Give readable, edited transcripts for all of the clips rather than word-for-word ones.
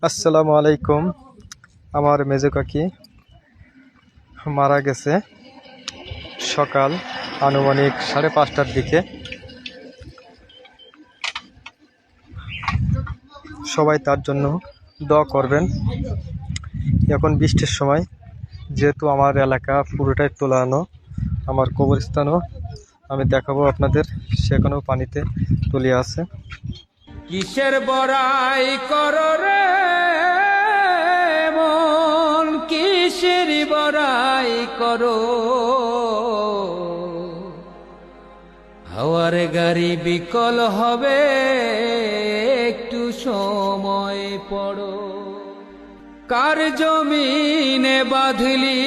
আসসালামু আলাইকুম। আমার মেজো কাকি মারা গেছে সকাল আনুমানিক 5:30টার দিকে। সবাই তার জন্য দোয়া করবেন। এখন বৃষ্টির সময়, যেহেতু আমার এলাকা পুরোটাই তোলানো, আমার কবরস্থানও আমি দেখাবো আপনাদের, সেখানেও পানিতে তলিয়ে আছে। কিসের বড়াই করো রে মন, কিসের বড়াই করো? হাওয়ার গাড়ি বিকল হবে, একটু সময় পড়ো। কার জমিনে বাঁধলি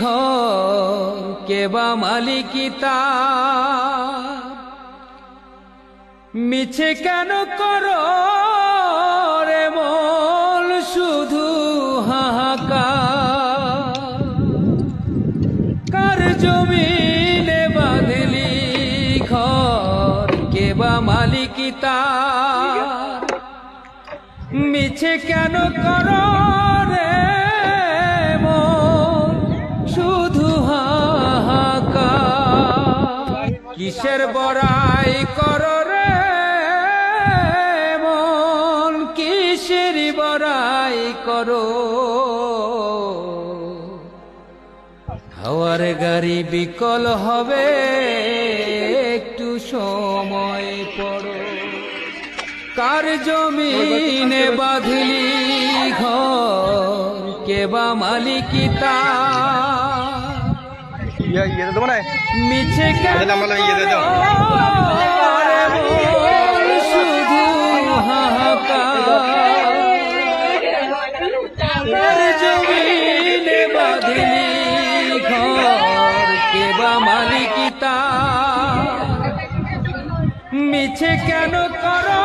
ঘর, কেবা মালিকিতা? মিছে কেন করো রে মন, শুধু হাহাকার? কার জমিনে বাঁধলি ঘর, কেবা মালিকিতা? মিছে কেন করো রে মন, শুধু হাহাকার? কিসের বড়াই করো রে মন, কিসের বড়াই করো? হাওয়ার গাড়ি বিকল হবে, একটু সময় পড়ো। কার জমিনে বাঁধলি ঘর, কেবা মালিকিতা? মিছে কেন করো রে মন, শুধু হাহাকার? কার জমিনে বাঁধলি ঘর, কেবা মালিকিতা? মিছে কেন করো